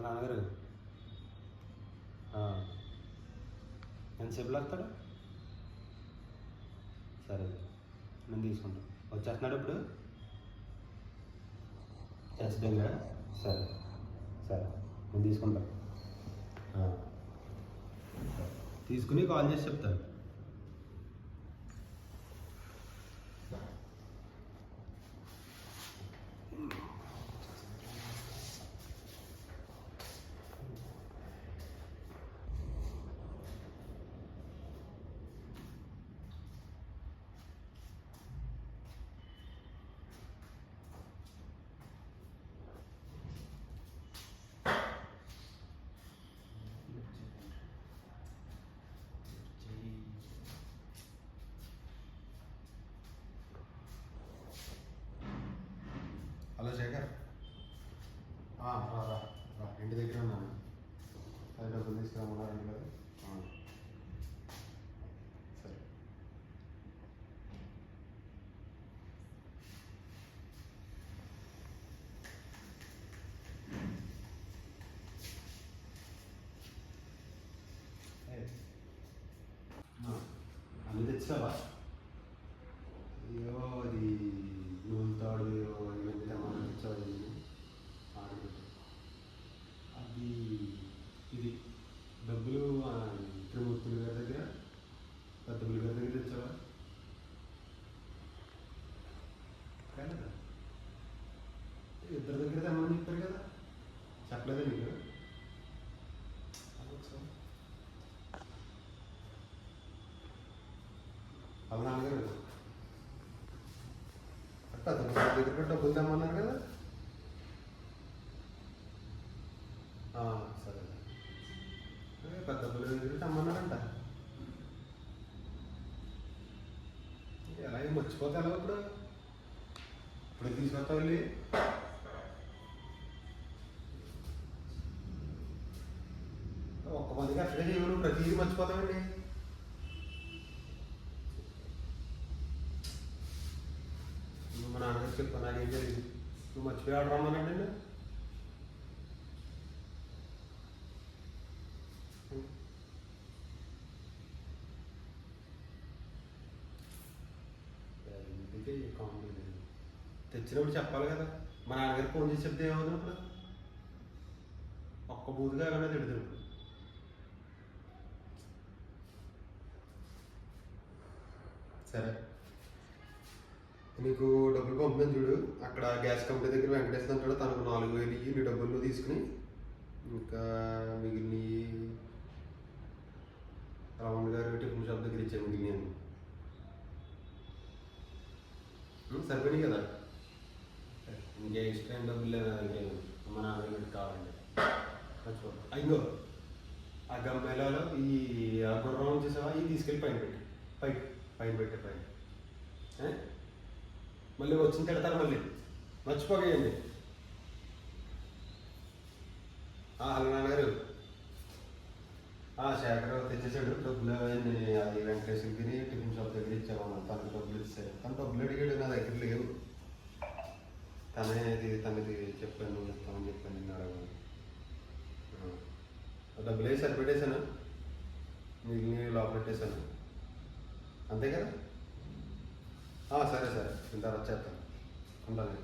నాన్నగారు ఎంతసేపులో వస్తాడు? సరే నేను తీసుకుంటాను. వచ్చేస్తున్నాడు ఇప్పుడు చేస్తుందా? సరే సరే నేను తీసుకుంటాను. తీసుకుని కాల్ చేసి చెప్తాను. హలో శేఖర్, రా రా రా ఇంటి దగ్గర ఉన్నాను. అది డబ్బులు తీసుకురామన్నారంట కదా. సరే అన్నీ తెచ్చావా? అయ్యో అది నూనెతాడు ఇవన్నీ తెమ్మని తెచ్చావు. అది ఇది డబ్బులు త్రిమూర్తులు గారి దగ్గర, పెద్దపుల్లి గారి దగ్గర తెచ్చావా? కాలేదా? ఇద్దరి దగ్గర తెమ్మని చెప్పారు కదా, చెప్పలేదా నీకు? వాళ్ళ నాన్నగారు పెద్దపుల్లి గారి దగ్గర డబ్బులు తెమ్మన్నారు కదా. సరే పెద్దపుల్లి దగ్గర తెమ్మన్నారంట. ఎలా మర్చిపోతే ఎలా ఇప్పుడు తీసుకొస్తా వెళ్ళి ఒక్క మందికి అట్లే చేయను, ప్రతిదీ మర్చిపోతామండి. మా నాన్నగారు చెప్పాను, నాకేం తెలియదు. నువ్వు మర్చిపోయి ఆర్డర్ రమ్మనండి. తెచ్చినప్పుడు చెప్పాలి కదా. మా నాన్నగారు ఫోన్ చేసి చెప్తే ఏమవుతుంది? ఇప్పుడు ఒక్క బూతు కాకుండా తిడుతుంది. ఇప్పుడు సరే నీకు డబ్బులు పంపుతాను చూడు. అక్కడ గ్యాస్ కంపెనీ దగ్గర వెంకటేశ్వర అంటాడు, తనకు 4,000 ఇవి నీ డబ్బులు తీసుకుని ఇంకా మిగిలిన రావణ్ గారు టిఫిన్ షాప్ దగ్గర ఇచ్చాను. మిగిలిన సరిపోయినాయి కదా. ఇంకే ఎక్స్ట్రా డబ్బులు లేదా? ఇంకేం మా నాన్నగారికి కావాలండి మర్చిపోతాం. అయ్యో ఆ గమ్మెలలో ఈ గుర్రం చేసావా? ఇవి తీసుకెళ్ళి పైన పెట్టి పైన పెట్టే పైన మళ్ళీ వచ్చిన తిడతారు. మళ్ళీ మర్చిపోకేయండి. హలో నాన్నగారు, శేఖర్ తెచ్చేసాడు డబ్బులు. అది వెంకటేశ్వరికి టిఫిన్ షాప్ దగ్గర ఇచ్చామన్నా. తనకు డబ్బులు ఇచ్చారు. తను డబ్బులు అడిగాడు, నా దగ్గర లేవు. తనది చెప్పాను, ఇస్తామని చెప్పాను. నిన్న అడగను. డబ్బులు వేసి సరిపెట్టేశాను, మిగిలిన లోపల పెట్టేశాను. అంతే కదా. సరే సరే ఇంత వచ్చేస్తాను. ఉంటాను.